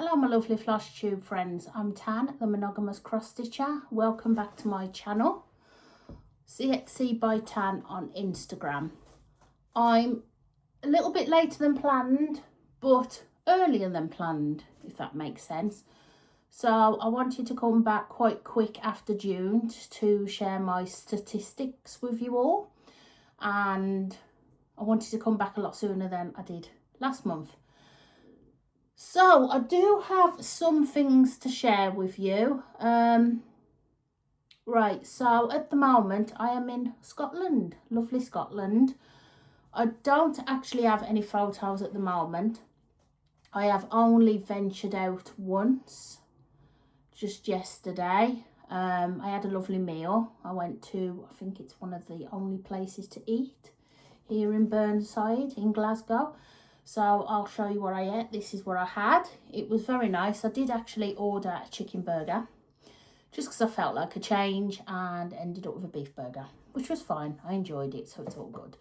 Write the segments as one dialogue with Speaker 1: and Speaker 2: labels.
Speaker 1: Hello my lovely Flosstube friends, I'm Tan, the monogamous cross stitcher. Welcome back to my channel, cxc.by.tan on Instagram. I'm a little bit later than planned, but earlier than planned, if that makes sense. So I wanted to come back quite quick after June to share my statistics with you all. And I wanted to come back a lot sooner than I did last month. So I do have some things to share with you. Right, so at the moment I am in Scotland, lovely Scotland. I don't actually have any photos at the moment. I have only ventured out once, just yesterday. I had a lovely meal. I went to, I think it's one of the only places to eat here in Burnside in Glasgow. So I'll show you what I ate. This is what I had. It was very nice. I did actually order a chicken burger just because I felt like a change, and ended up with a beef burger, which was fine. I enjoyed it, so it's all good.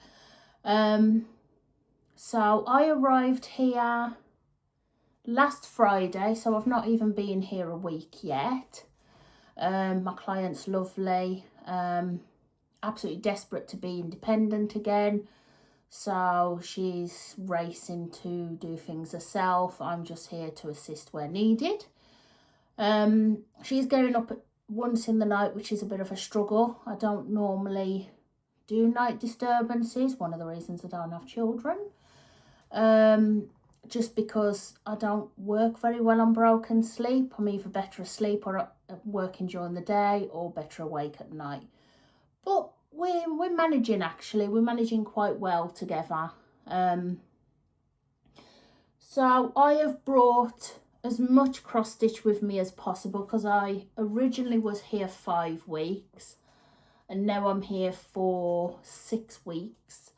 Speaker 1: So I arrived here last Friday, so I've not even been here a week yet. My client's lovely, absolutely desperate to be independent again. So she's racing to do things herself. I'm just here to assist where needed. She's getting up at once in the night, which is a bit of a struggle. I don't normally do night disturbances. One of the reasons I don't have children. Just because I don't work very well on broken sleep. I'm either better asleep or working during the day, or better awake at night. But we're managing, actually. We're managing quite well together. So I have brought as much cross stitch with me as possible, because I originally was here 5 weeks and now I'm here for 6 weeks.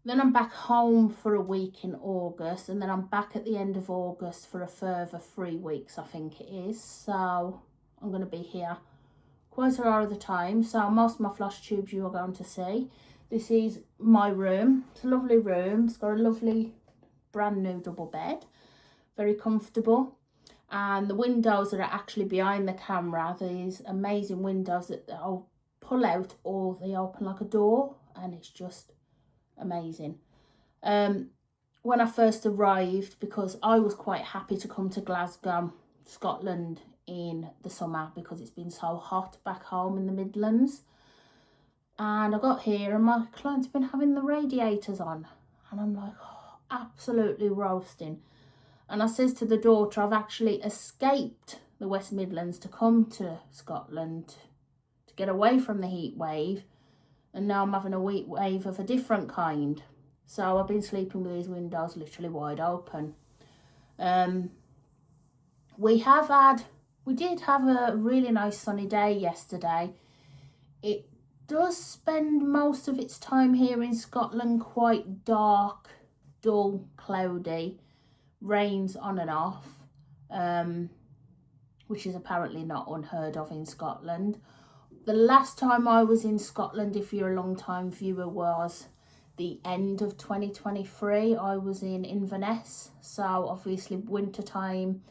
Speaker 1: Then I'm back home for a week in August, and then I'm back at the end of August for a further 3 weeks, I think it is. So I'm going to be here quite a lot of the time. So most of my Flosstubes you are going to see. This is my room. It's a lovely room. It's got a lovely brand new double bed, very comfortable, and the windows that are actually behind the camera, these amazing windows that I'll pull out or they open like a door, and it's just amazing. When I first arrived, because I was quite happy to come to Glasgow, Scotland in the summer because it's been so hot back home in the Midlands, and I got here and my client's been having the radiators on, and I'm like, oh, absolutely roasting. And I says to the daughter, I've actually escaped the West Midlands to come to Scotland to get away from the heat wave, and now I'm having a heat wave of a different kind. So I've been sleeping with these windows literally wide open. We did have a really nice sunny day yesterday. It does spend most of its time here in Scotland quite dark, dull, cloudy, rains on and off, which is apparently not unheard of in Scotland. The last time I was in Scotland, if you're a long time viewer, was the end of 2023. I was in Inverness, so obviously winter time,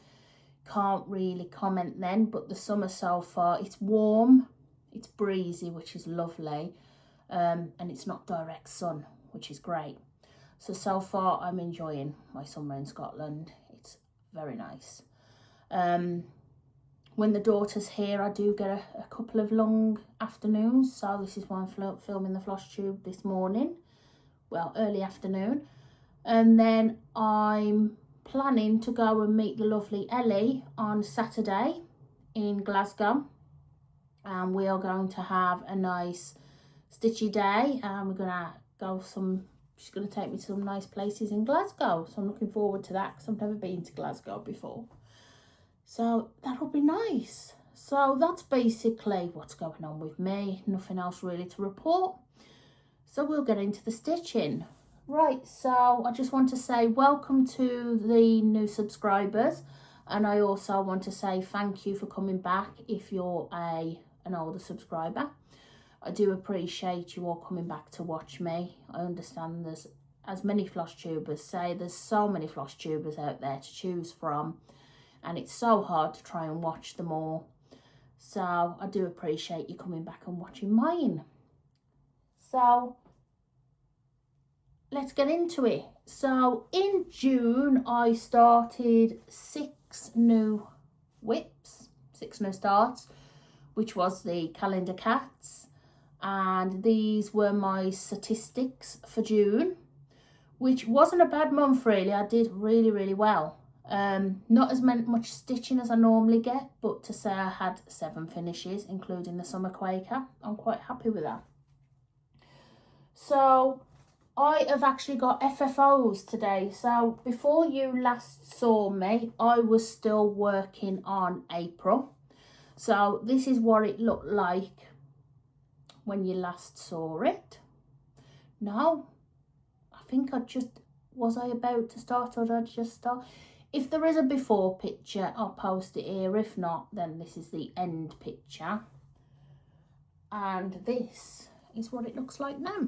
Speaker 1: can't really comment then, but the summer so far, it's warm, it's breezy, which is lovely, and it's not direct sun, which is great. So far I'm enjoying my summer in Scotland. It's very nice. When the daughter's here, I do get a couple of long afternoons, so this is why I'm filming the Flosstube this morning, well, early afternoon. And then I'm planning to go and meet the lovely Ellie on Saturday in Glasgow, and we are going to have a nice stitchy day, and we're gonna go she's gonna take me to some nice places in Glasgow, so I'm looking forward to that because I've never been to Glasgow before, so that'll be nice. So that's basically what's going on with me, nothing else really to report, so we'll get into the stitching. Right, so I just want to say welcome to the new subscribers, and I also want to say thank you for coming back if you're an older subscriber. I do appreciate you all coming back to watch me. I understand there's, as many Flosstubers say, there's so many Flosstubers out there to choose from. and it's so hard to try and watch them all. So I do appreciate you coming back and watching mine. So let's get into it. So in June I started 6 new whips, 6 new starts, which was the calendar cats, and these were my statistics for June, which wasn't a bad month really. I did really well. Not as much stitching as I normally get, but to say I had 7 finishes, including the summer Quaker, I'm quite happy with that. So I have actually got FFOs today. So before you last saw me, I was still working on April. So this is what it looked like when you last saw it. No, I think was I about to start, or did I just start? If there is a before picture, I'll post it here. If not, then this is the end picture. And this is what it looks like now.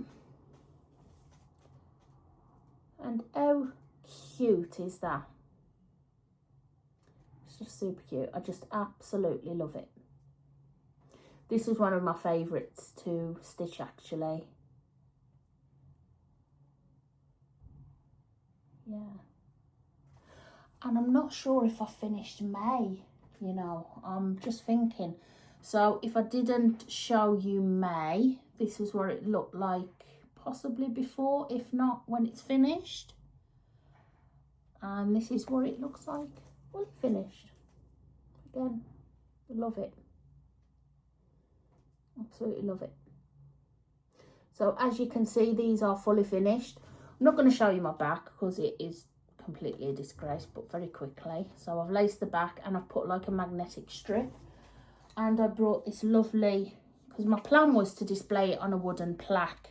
Speaker 1: And how cute is that? It's just super cute. I just absolutely love it. This is one of my favourites to stitch actually. Yeah. And I'm not sure if I finished May, you know, I'm just thinking. So if I didn't show you May, this is what it looked like possibly before, if not when it's finished. And this is what it looks like when it's finished. Again, love it. Absolutely love it. So as you can see, these are fully finished. I'm not going to show you my back because it is completely a disgrace, but very quickly. So I've laced the back and I've put like a magnetic strip, and I brought this lovely, because my plan was to display it on a wooden plaque,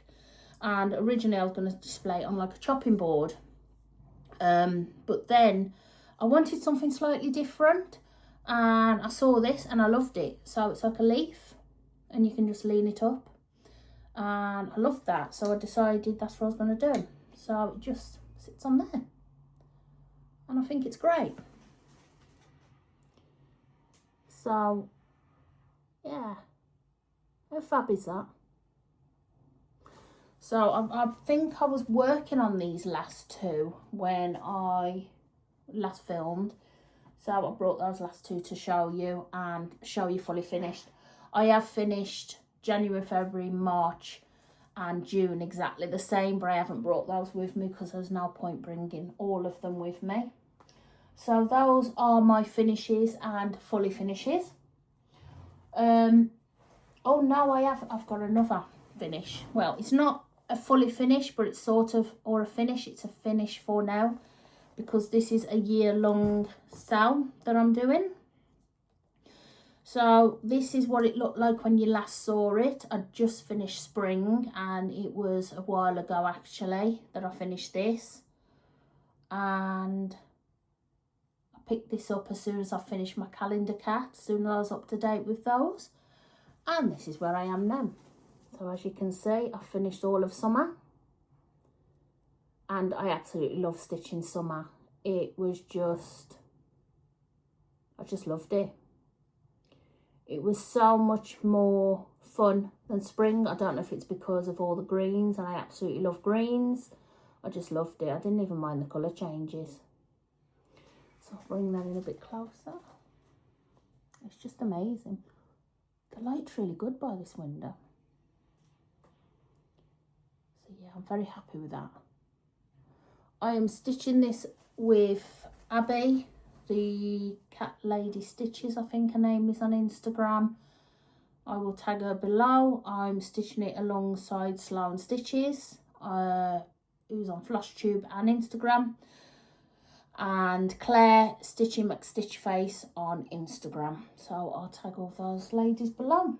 Speaker 1: and originally I was going to display it on like a chopping board, but then I wanted something slightly different, and I saw this and I loved it. So it's like a leaf and you can just lean it up, and I loved that, so I decided that's what I was going to do. So it just sits on there and I think it's great. So yeah, how fab is that? So I think I was working on these last 2 when I last filmed. So I brought those last 2 to show you and show you fully finished. I have finished January, February, March and June exactly the same, but I haven't brought those with me because there's no point bringing all of them with me. So those are my finishes and fully finishes. Oh no, I've got another finish. Well, it's not a fully finish, but it's sort of, or a finish. It's a finish for now, because this is a year-long sale that I'm doing. So this is what it looked like when you last saw it. I just finished spring, and it was a while ago actually that I finished this. And I picked this up as soon as I finished my calendar cat, as soon as I was up to date with those. And this is where I am now. So as you can see, I finished all of summer. And I absolutely love stitching summer. It was just, I just loved it. It was so much more fun than spring. I don't know if it's because of all the greens, and I absolutely love greens. I just loved it. I didn't even mind the colour changes. So I'll bring that in a bit closer. It's just amazing. The light's really good by this window. So yeah, I'm very happy with that. I am stitching this with Abby, the Cat Lady Stitches, I think her name is on Instagram. I will tag her below. I'm stitching it alongside Sloan Stitches, who's on Flosstube and Instagram, and Claire Stitching McStitchface on Instagram. So I'll tag all those ladies below.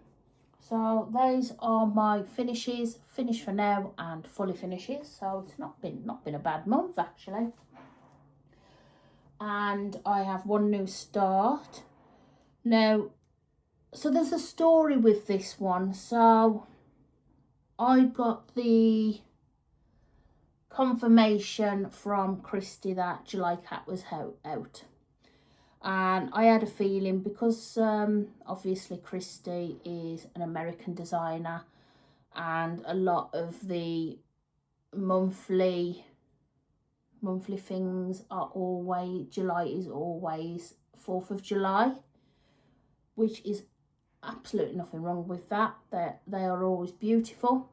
Speaker 1: So those are my finishes, finished for now and fully finishes. So it's not been a bad month actually. And I have one new start. Now, so there's a story with this one. So I got the confirmation from Christy that July Cat was out. And I had a feeling, because obviously Christy is an American designer, and a lot of the monthly things are always, July is always 4th of July, which is absolutely nothing wrong with that. They are always beautiful.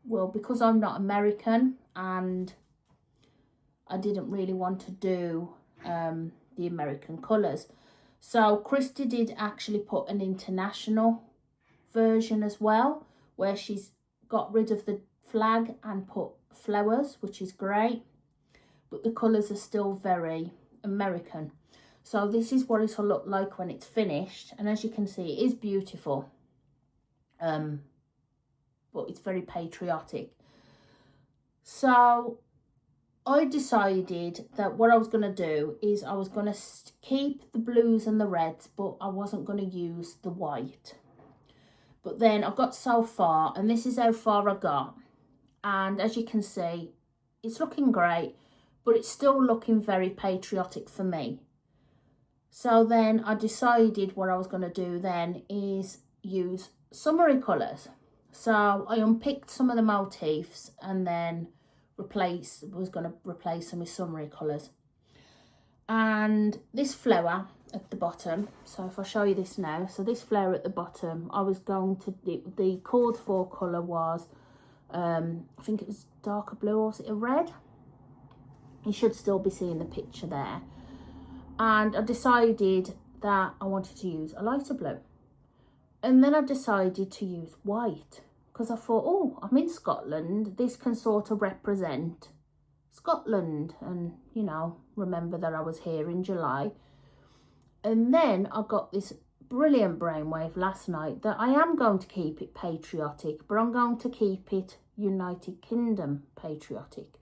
Speaker 1: Well, because I'm not American and I didn't really want to do the American colours, so Christy did actually put an international version as well, where she's got rid of the flag and put flowers, which is great, but the colours are still very American. So this is what it'll look like when it's finished, and as you can see, it is beautiful, but it's very patriotic. So I decided that what I was going to do is I was going to keep the blues and the reds, but I wasn't going to use the white. But then I got so far, and this is how far I got, and as you can see, it's looking great, but it's still looking very patriotic for me. So then I decided what I was going to do then is use summery colours. So I unpicked some of the motifs and then was going to replace them with summery colours. And this flower at the bottom, so if I show you this now, so this flower at the bottom, I was going to, the called for colour was, I think it was darker blue, or was it a red? You should still be seeing the picture there. And I decided that I wanted to use a lighter blue. And then I decided to use white, because I thought, oh, I'm in Scotland, this can sort of represent Scotland, and, you know, remember that I was here in July. And then I got this brilliant brainwave last night that I am going to keep it patriotic, but I'm going to keep it United Kingdom patriotic.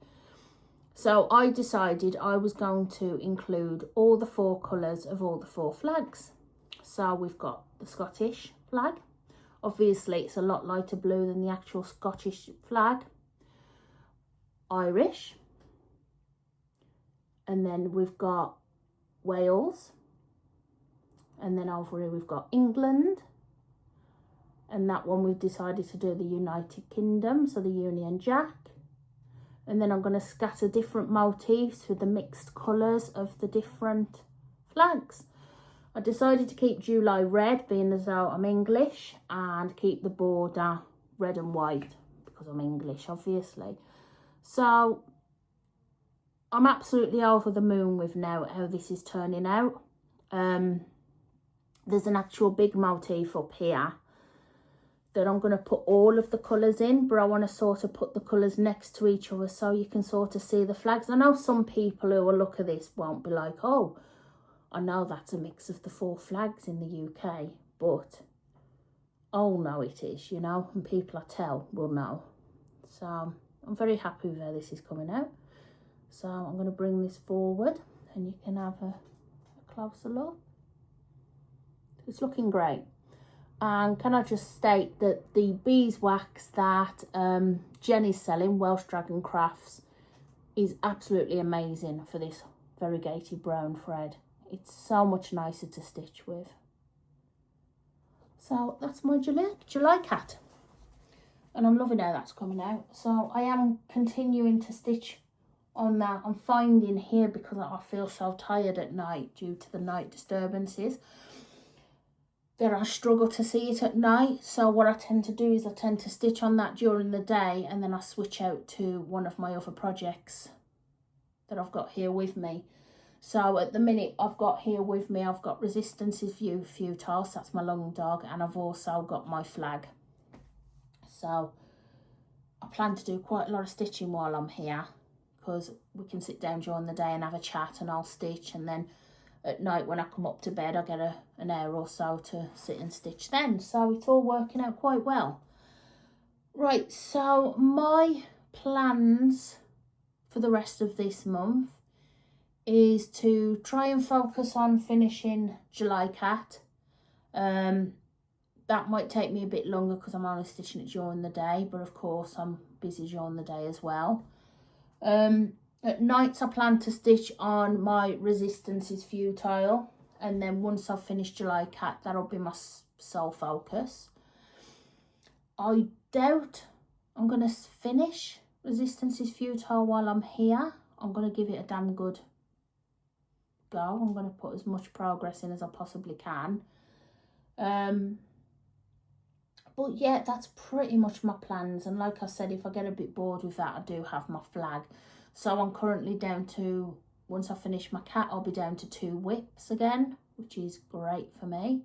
Speaker 1: So I decided I was going to include all the 4 colours of all the 4 flags. So we've got the Scottish flag. Obviously it's a lot lighter blue than the actual Scottish flag. Irish. And then we've got Wales. And then over here we've got England. And that one we've decided to do the United Kingdom, so the Union Jack. And then I'm going to scatter different motifs with the mixed colours of the different flags. I decided to keep July red, being as though I'm English, and keep the border red and white because I'm English, obviously. So I'm absolutely over the moon with now how this is turning out. There's an actual big motif up here that I'm going to put all of the colours in, but I want to sort of put the colours next to each other so you can sort of see the flags. I know some people who will look at this won't be like, oh, I know that's a mix of the 4 flags in the UK, but oh no, it is, you know, and people I tell will know. So I'm very happy with how this is coming out. So I'm going to bring this forward and you can have a closer look. It's looking great. And can I just state that the beeswax that Jenny's selling, Welsh Dragon Crafts, is absolutely amazing for this variegated brown thread. It's so much nicer to stitch with. So that's my July cat. And I'm loving how that's coming out. So I am continuing to stitch on that. I'm finding here, because I feel so tired at night due to the night disturbances, that I struggle to see it at night. So what I tend to do is I tend to stitch on that during the day, and then I switch out to one of my other projects that I've got here with me. So at the minute I've got here with me, I've got Resistance's Futile, so that's my long dog, and I've also got my flag. So I plan to do quite a lot of stitching while I'm here, because we can sit down during the day and have a chat and I'll stitch, and then at night when I come up to bed I get an hour or so to sit and stitch then. So it's all working out quite well. Right, so my plans for the rest of this month is to try and focus on finishing July Cat. That might take me a bit longer because I'm only stitching it during the day, but of course I'm busy during the day as well. At nights I plan to stitch on my Resistance's Futile. and then once I've finished July Cat, that'll be my sole focus. I doubt I'm going to finish Resistance is Futile while I'm here. I'm going to give it a damn good go. I'm going to put as much progress in as I possibly can. But yeah, that's pretty much my plans. And like I said, if I get a bit bored with that, I do have my flag. So I'm currently down to, once I finish my cat, I'll be down to 2 whips again, which is great for me.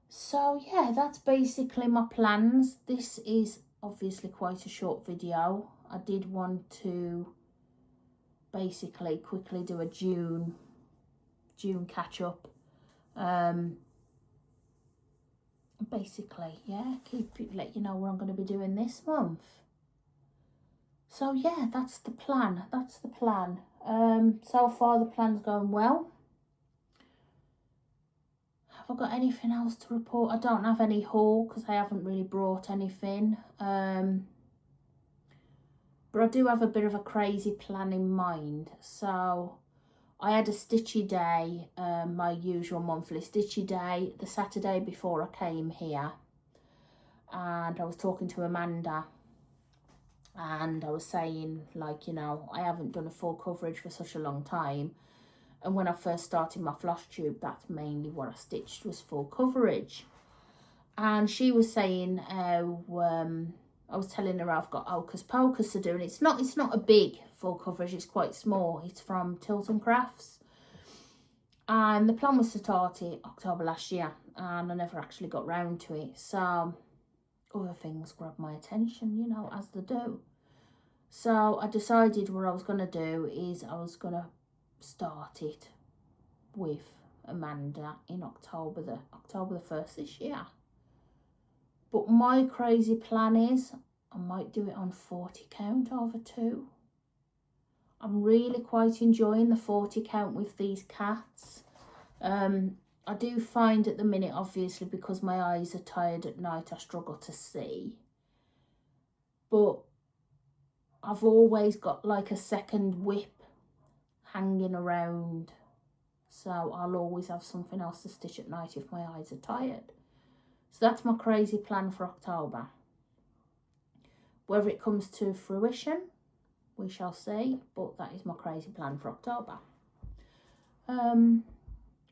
Speaker 1: So yeah, that's basically my plans. This is obviously quite a short video. I did want to basically quickly do a June catch up. Basically, yeah, let you know what I'm going to be doing this month. So yeah, that's the plan. So far the plan's going well. Have I got anything else to report? I don't have any haul because I haven't really brought anything. But I do have a bit of a crazy plan in mind. So I had a stitchy day, my usual monthly stitchy day, the Saturday before I came here. And I was talking to Amanda. And I was saying, like, you know, I haven't done a full coverage for such a long time. And when I first started my Flosstube, that's mainly what I stitched, was full coverage. And she was saying how, I was telling her I've got Hocus Pocus to do. And it's not a big full coverage, it's quite small. It's from Tilton Crafts. And the plan was to start it October last year. And I never actually got round to it. So other things grabbed my attention, you know, as they do. So I decided what I was going to do is I was going to start it with Amanda in October the 1st this year. But my crazy plan is I might do it on 40 count over 2. I'm really quite enjoying the 40 count with these cats. I do find at the minute, obviously, because my eyes are tired at night, I struggle to see. But I've always got like a second whip hanging around. So I'll always have something else to stitch at night if my eyes are tired. So that's my crazy plan for October. Whether it comes to fruition, we shall see. But that is my crazy plan for October.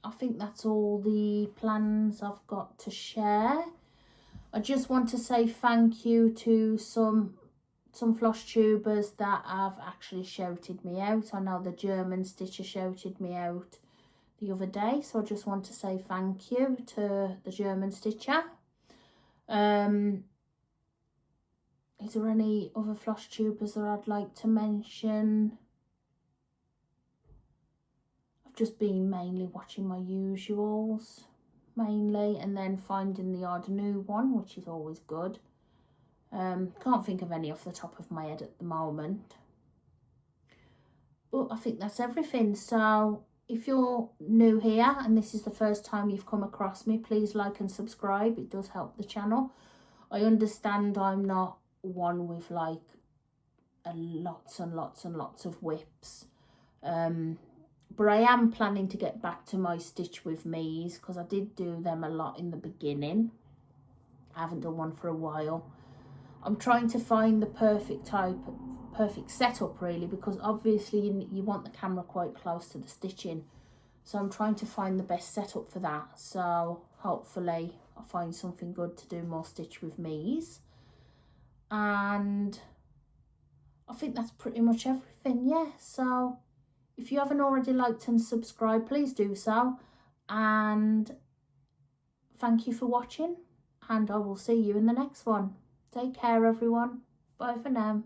Speaker 1: I think that's all the plans I've got to share. I just want to say thank you to some Flosstubers that have actually shouted me out. I know the German stitcher shouted me out the other day, so I just want to say thank you to the German stitcher. Is there any other Flosstubers that I'd like to mention? Just been mainly watching my usuals mainly, and then finding the odd new one, which is always good. Can't think of any off the top of my head at the moment, but I think that's everything. So if you're new here and this is the first time you've come across me, please like and subscribe. It does help the channel. I understand I'm not one with like lots and lots and lots of whips, but I am planning to get back to my stitch with me's because I did do them a lot in the beginning. I haven't done one for a while. I'm trying to find the perfect setup really, because obviously you want the camera quite close to the stitching. So I'm trying to find the best setup for that. So hopefully I'll find something good to do more stitch with me's. And I think that's pretty much everything, yeah. So if you haven't already liked and subscribed, please do so. And thank you for watching. And I will see you in the next one. Take care, everyone. Bye for now.